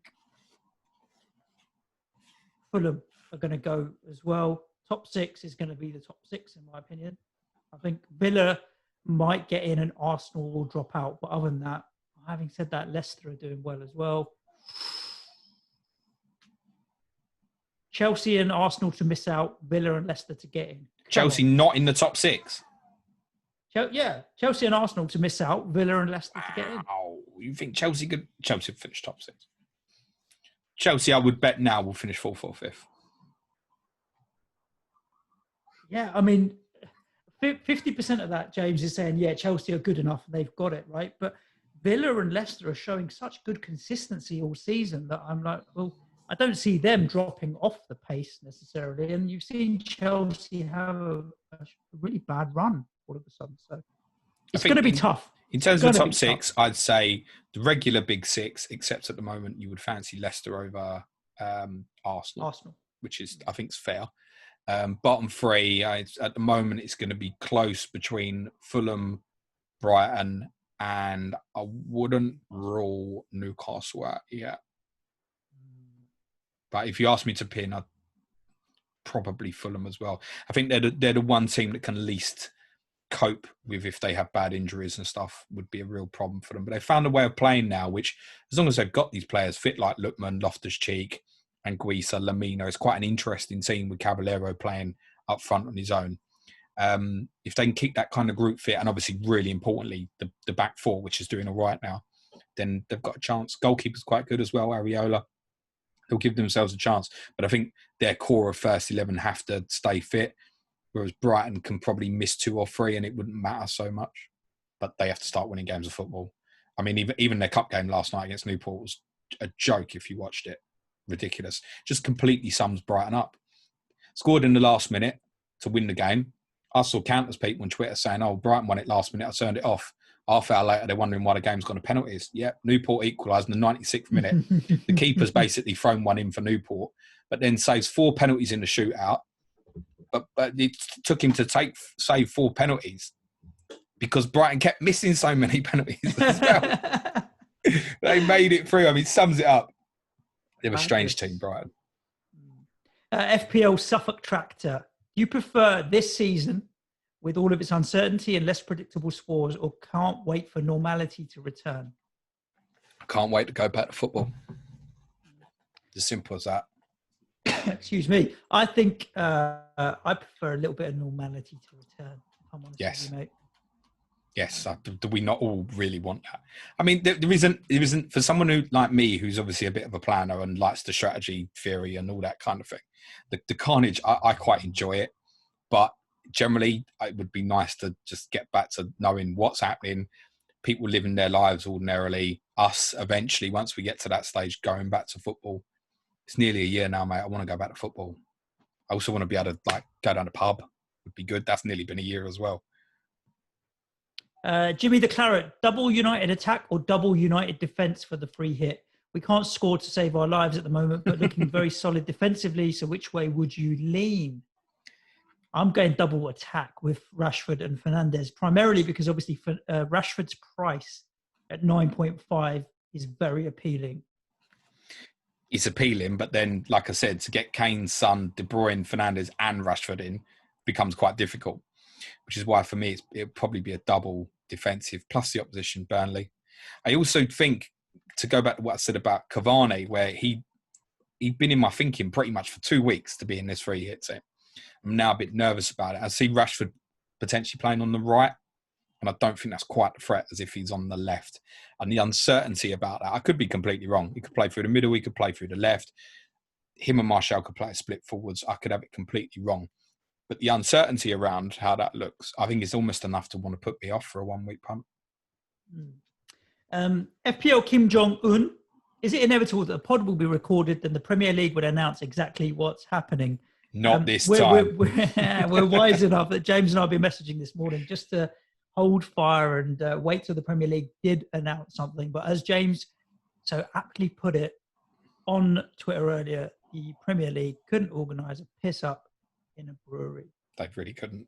Fulham are going to go as well. Top 6 is going to be the top 6 in my opinion. I think Villa might get in and Arsenal will drop out. But other than that, having said that, Leicester are doing well as well. Chelsea and Arsenal to miss out, Villa and Leicester to get in. Chelsea not in the top 6? Chelsea and Arsenal to miss out, Villa and Leicester to get in. Oh, you think Chelsea could finish top 6? Chelsea, I would bet now, will finish 4th or 5th. Yeah, I mean, 50% of that, James, is saying, yeah, Chelsea are good enough and they've got it, right? But Villa and Leicester are showing such good consistency all season that I'm like, well, I don't see them dropping off the pace necessarily. And you've seen Chelsea have a really bad run all of a sudden. So it's going to be tough. In terms of the top 6, I'd say the regular big 6, except at the moment you would fancy Leicester over Arsenal. which is, I think, is fair. Bottom three, at the moment, it's going to be close between Fulham, Brighton, and I wouldn't rule Newcastle out yet. But if you ask me to pin, I'd probably Fulham as well. I think they're the one team that can least cope with if they have bad injuries and stuff, would be a real problem for them. But they've found a way of playing now, which, as long as they've got these players fit like Lookman, Loftus-Cheek, and Guisa, Lamina, it's quite an interesting team with Caballero playing up front on his own. If they can keep that kind of group fit, and obviously really importantly the back four, which is doing all right now, then they've got a chance. Goalkeeper's quite good as well, Areola. They'll give themselves a chance, but I think their core of first 11 have to stay fit, whereas Brighton can probably miss 2 or 3 and it wouldn't matter so much, but they have to start winning games of football. I mean, even their cup game last night against Newport was a joke if you watched it. Ridiculous. Just completely sums Brighton up. Scored in the last minute to win the game. I saw countless people on Twitter saying, oh, Brighton won it last minute, I turned it off. Half hour later, they're wondering why the game's gone to penalties. Yeah, Newport equalised in the 96th minute. The keeper's basically thrown one in for Newport, but then saves 4 penalties in the shootout. But it took him to save 4 penalties because Brighton kept missing so many penalties as well. They made it through. I mean, it sums it up. They're a strange team, Brighton. FPL Suffolk Tractor. Do you prefer this season with all of its uncertainty and less predictable scores, or can't wait for normality to return? I can't wait to go back to football. As simple as that. Excuse me. I think I prefer a little bit of normality to return. If I'm honest with you, mate. Yes. Do we not all really want that? I mean, there isn't for someone who like me, who's obviously a bit of a planner and likes the strategy theory and all that kind of thing. The carnage, I quite enjoy it, but generally, it would be nice to just get back to knowing what's happening, people living their lives ordinarily, us eventually, once we get to that stage, going back to football. It's nearly a year now, mate. I want to go back to football. I also want to be able to go down the pub. Would be good. That's nearly been a year as well. Jimmy the Claret, double United attack or double United defence for the free hit? We can't score to save our lives at the moment, but looking very solid defensively. So which way would you lean? I'm going double attack with Rashford and Fernandes, primarily because obviously Rashford's price at 9.5 is very appealing. It's appealing, but then, like I said, to get Kane, Son, De Bruyne, Fernandes and Rashford in becomes quite difficult, which is why for me it'll probably be a double defensive plus the opposition, Burnley. I also think, to go back to what I said about Cavani, where he'd been in my thinking pretty much for 2 weeks to be in this free hit team. I'm now a bit nervous about it. I see Rashford potentially playing on the right, and I don't think that's quite a threat as if he's on the left. And the uncertainty about that, I could be completely wrong. He could play through the middle, he could play through the left. Him and Martial could play a split forwards. I could have it completely wrong. But the uncertainty around how that looks, I think it's almost enough to want to put me off for a 1 week punt. FPL Kim Jong-un, is it inevitable that the pod will be recorded and the Premier League would announce exactly what's happening? Not this time. We're wise enough that James and I have been messaging this morning just to hold fire and wait till the Premier League did announce something. But as James so aptly put it on Twitter earlier, the Premier League couldn't organise a piss up in a brewery. They really couldn't.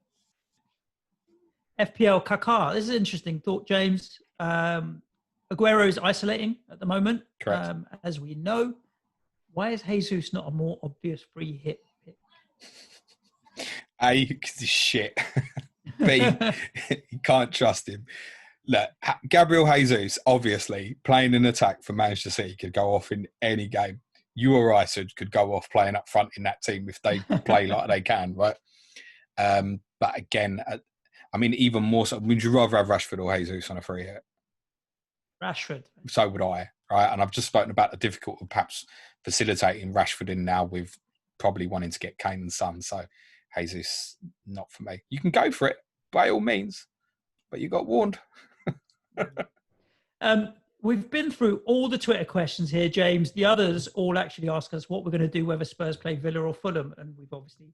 FPL Kaká. This is an interesting thought, James. Aguero is isolating at the moment. Correct. As we know. Why is Jesus not a more obvious free hit pick? A, because he's shit. B, you can't trust him. Look, Gabriel Jesus, obviously, playing an attack for Manchester City, could go off in any game. You or I could go off playing up front in that team if they play like they can, right? But again, I mean, even more so, would you rather have Rashford or Jesus on a free hit? Rashford. So would I, right? And I've just spoken about the difficulty of perhaps facilitating Rashford in now with probably wanting to get Kane and Son. So Jesus, not for me. You can go for it by all means, but you got warned. We've been through all the Twitter questions here, James. The others all actually ask us what we're going to do, whether Spurs play Villa or Fulham, and we've obviously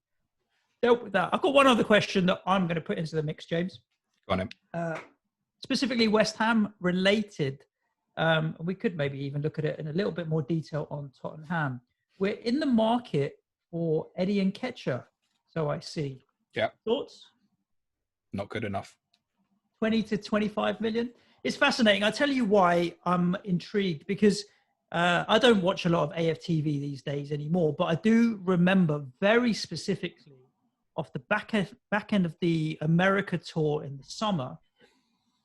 dealt with that. I've got one other question that I'm going to put into the mix, James. Go on in. Specifically West Ham related. We could maybe even look at it in a little bit more detail on Tottenham. We're in the market for Eddie Nketiah. So I see. Yeah. Thoughts? Not good enough. 20 to 25 million. It's fascinating. I'll tell you why I'm intrigued, because I don't watch a lot of AFTV these days anymore, but I do remember very specifically off the back end of the America tour in the summer,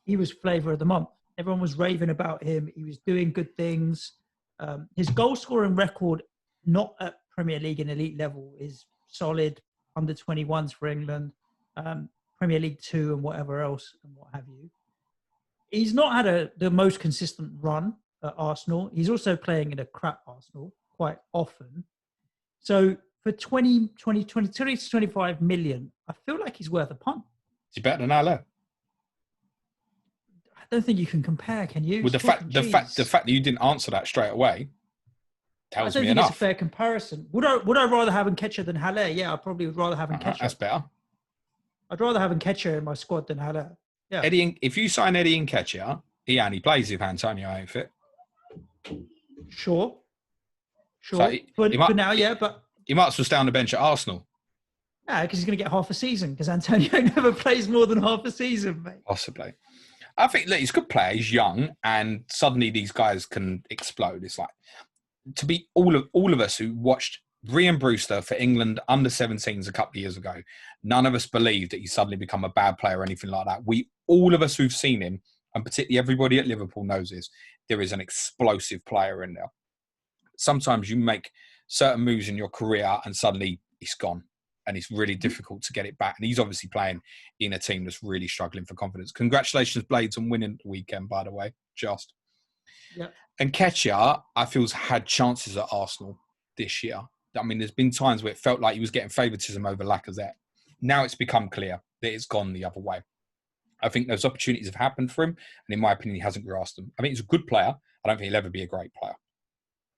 he was flavour of the month. Everyone was raving about him. He was doing good things. His goal scoring record, not at Premier League and elite level, is solid. Under 21s for England, Premier League 2 and whatever else and what have you. He's not had the most consistent run at Arsenal. He's also playing in a crap Arsenal quite often. So for 20 to 25 million, I feel like he's worth a punt. Is he better than Haller? I don't think you can compare, can you? Well, the fact that you didn't answer that straight away tells me enough. I don't think it's a fair comparison. Would I rather have Nketiah than Haller? Yeah, I probably would rather have Nketiah. That's better. I'd rather have Nketiah in my squad than Haller. Yeah. If you sign Eddie Nketiah, he only plays if Antonio ain't fit. Sure. So for now, yeah, but he might as well stay on the bench at Arsenal. Yeah, because he's going to get half a season, because Antonio never plays more than half a season, mate. Possibly. I think, look, he's a good player. He's young, and suddenly these guys can explode. It's like, to be all of us who watched Ryan Brewster for England under 17s a couple of years ago, none of us believed that he'd suddenly become a bad player or anything like that. All of us who've seen him, and particularly everybody at Liverpool knows this, there is an explosive player in there. Sometimes you make certain moves in your career and suddenly it's gone. And it's really difficult to get it back. And he's obviously playing in a team that's really struggling for confidence. Congratulations, Blades, on winning the weekend, by the way. Just. Yeah. And Nketiah, I feel, has had chances at Arsenal this year. I mean, there's been times where it felt like he was getting favouritism over Lacazette. Now it's become clear that it's gone the other way. I think those opportunities have happened for him. And in my opinion, he hasn't grasped them. I think he's a good player. I don't think he'll ever be a great player.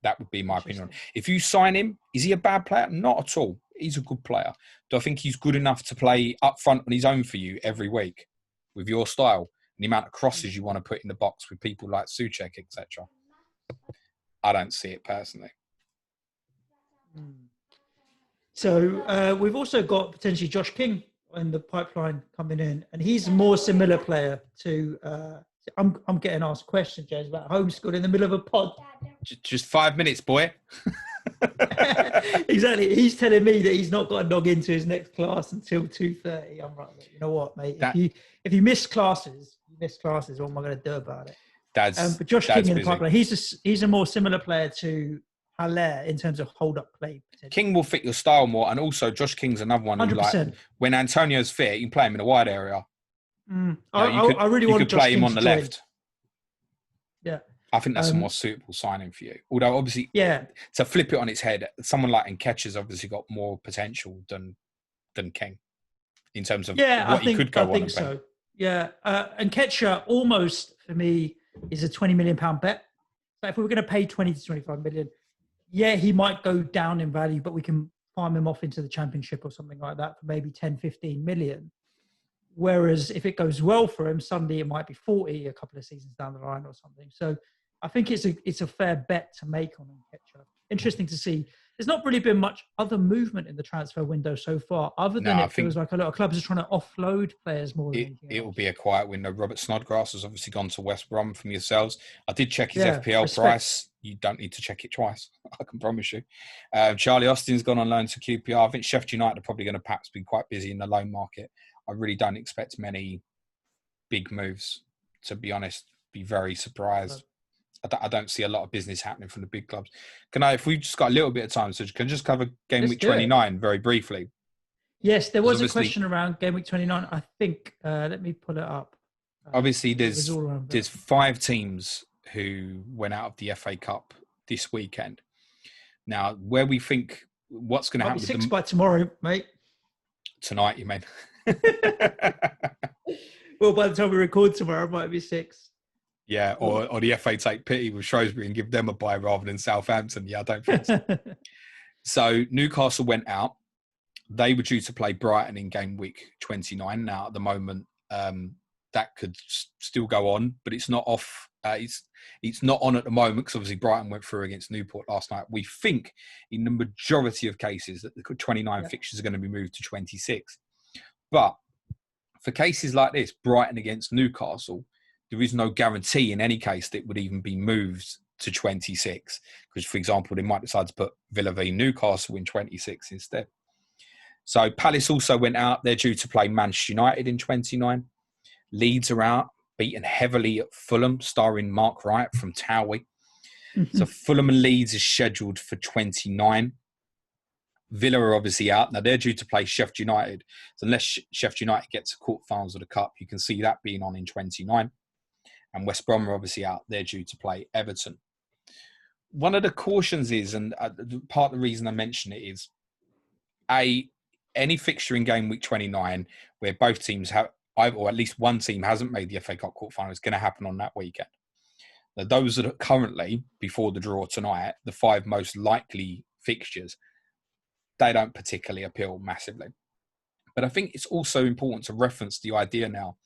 That would be my opinion. If you sign him, is he a bad player? Not at all. He's a good player. Do I think he's good enough to play up front on his own for you every week with your style and the amount of crosses you want to put in the box with people like Souček, etc.? I don't see it personally. So we've also got potentially Josh King in the pipeline coming in, and he's a more similar player to. I'm getting asked questions, James, about homeschool in the middle of a pod. Just 5 minutes, boy. Exactly. He's telling me that he's not got to log into his next class until 2:30. I'm like, you know what, mate? If you miss classes, What am I going to do about it? But Josh King in the pipeline, he's a more similar player to Haller in terms of hold-up play. King will fit your style more, and also Josh King's another one. 100%. Like, when Antonio's fit, you can play him in a wide area. I really want to play him on the left. Yeah. I think that's a more suitable signing for you. Although, obviously, to flip it on its head, someone like Nketiah's obviously got more potential than King in terms of what he could go on. I think so. Yeah. Nketiah almost, for me, is a £20 million bet. So if we were going to pay 20 to 25 million, he might go down in value, but we can farm him off into the Championship or something like that for maybe 10, 15 million. Whereas if it goes well for him, suddenly it might be 40 a couple of seasons down the line or something. So I think it's a fair bet to make on Nketiah. Interesting to see. There's not really been much other movement in the transfer window so far, other than it feels like a lot of clubs are trying to offload players more than anything else. It will be a quiet window. Robert Snodgrass has obviously gone to West Brom from yourselves. I did check his FPL price. You don't need to check it twice. I can promise you. Charlie Austin's gone on loan to QPR. I think Sheffield United are probably going to perhaps be quite busy in the loan market. I really don't expect many big moves, to be honest. Be very surprised. I don't see a lot of business happening from the big clubs. If we've just got a little bit of time, so can I just cover Game Week 29 very briefly? Yes, there was a question around Game Week 29. I think, let me pull it up. Obviously, there's 5 teams who went out of the FA Cup this weekend. Now, where we think what's going to happen... 6 by tomorrow, mate. Tonight, you mean? Well, by the time we record tomorrow, it might be 6. Yeah, or the FA take pity with Shrewsbury and give them a bye rather than Southampton. Yeah, I don't think so. So Newcastle went out. They were due to play Brighton in Game Week 29. Now, at the moment, that could still go on, but it's not off It's not on at the moment because obviously Brighton went through against Newport last night. We think in the majority of cases that the 29 fixtures are going to be moved to 26. But for cases like this, Brighton against Newcastle, there is no guarantee in any case that it would even be moved to 26. Because, for example, they might decide to put Villa v Newcastle in 26 instead. So Palace also went out. They're due to play Manchester United in 29. Leeds are out, beaten heavily at Fulham, starring Mark Wright from Towie. So Fulham and Leeds is scheduled for 29. Villa are obviously out. Now, they're due to play Sheffield United. So unless Sheffield United gets to quarterfinals of the Cup, you can see that being on in 29. And West Brom are obviously out. They're due to play Everton. One of the cautions is, and part of the reason I mention it is, any fixture in game week 29 where both teams have, or at least one team hasn't made the FA Cup quarterfinal, is going to happen on that weekend. Now, those that are currently, before the draw tonight, the 5 most likely fixtures, they don't particularly appeal massively. But I think it's also important to reference the idea now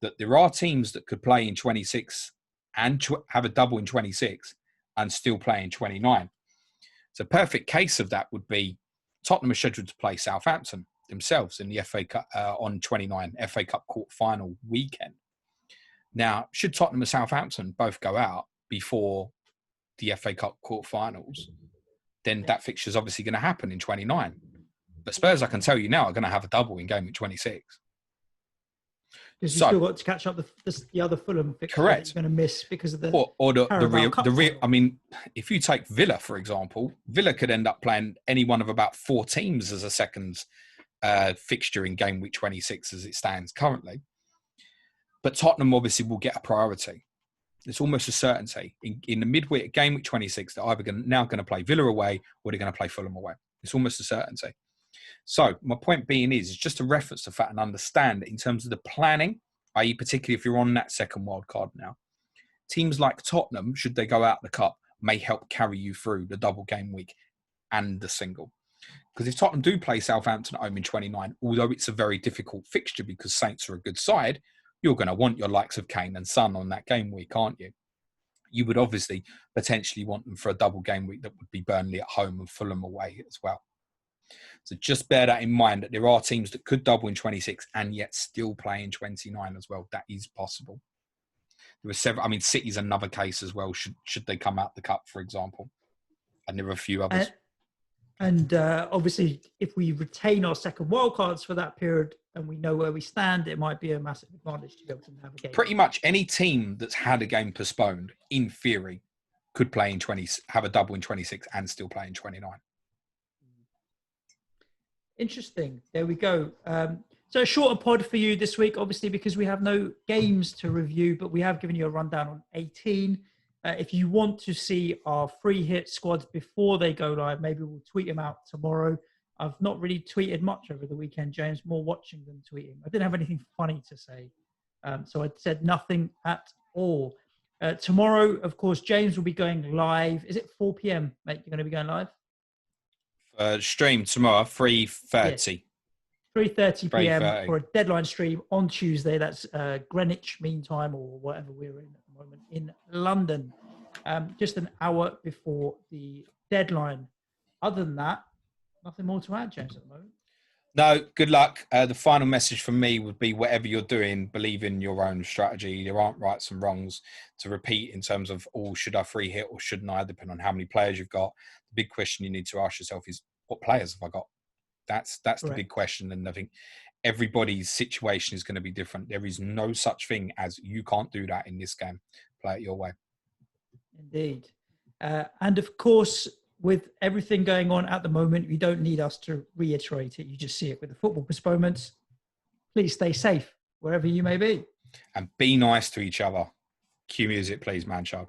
that there are teams that could play in 26 and have a double in 26 and still play in 29. So a perfect case of that would be Tottenham are scheduled to play Southampton themselves in the FA Cup on 29 FA Cup quarter-final weekend. Now, should Tottenham and Southampton both go out before the FA Cup quarter-finals, then that fixture is obviously going to happen in 29. But Spurs, I can tell you now, are going to have a double in game week 26. Because you've still got to catch up the other Fulham fixture that you're going to miss because of the the real. I mean, if you take Villa, for example, Villa could end up playing any one of about 4 teams as a second fixture in game week 26 as it stands currently. But Tottenham obviously will get a priority. It's almost a certainty. In the midweek game week 26, they're either now going to play Villa away or they're going to play Fulham away. It's almost a certainty. So my point being is just a reference to that and understand in terms of the planning, i.e. particularly if you're on that second wild card now, teams like Tottenham, should they go out the cup, may help carry you through the double game week and the single. Because if Tottenham do play Southampton at home in 29, although it's a very difficult fixture because Saints are a good side, you're going to want your likes of Kane and Son on that game week, aren't you? You would obviously potentially want them for a double game week that would be Burnley at home and Fulham away as well. So just bear that in mind that there are teams that could double in 26 and yet still play in 29 as well. That is possible. There were several. I mean, City's another case as well. Should they come out the cup, for example, and there are a few others. And obviously, if we retain our second wildcards for that period and we know where we stand, it might be a massive advantage to be able to navigate. Pretty much any team that's had a game postponed, in theory, could play in 20, have a double in 26 and still play in 29. Interesting. There we go. So a shorter pod for you this week, obviously, because we have no games to review, but we have given you a rundown on 18. If you want to see our free hit squads before they go live, maybe we'll tweet them out tomorrow. I've not really tweeted much over the weekend, James, more watching than tweeting. I didn't have anything funny to say. So I said nothing at all. Tomorrow, of course, James will be going live. Is it 4 p.m., mate? You're going to be going live? Stream tomorrow, 3:30. 3:30 p.m. for a deadline stream on Tuesday. That's Greenwich Mean Time or whatever we're in at the moment in London. Just an hour before the deadline. Other than that, nothing more to add, James, at the moment. No, good luck. The final message from me would be whatever you're doing, believe in your own strategy. There aren't rights and wrongs to repeat in terms of, should I free hit or shouldn't I, depending on how many players you've got. The big question you need to ask yourself is, what players have I got? That's the big question. And I think everybody's situation is going to be different. There is no such thing as you can't do that in this game. Play it your way. Indeed. And of course, with everything going on at the moment, you don't need us to reiterate it. You just see it with the football postponements. Please stay safe wherever you may be. And be nice to each other. Cue music, please, man child.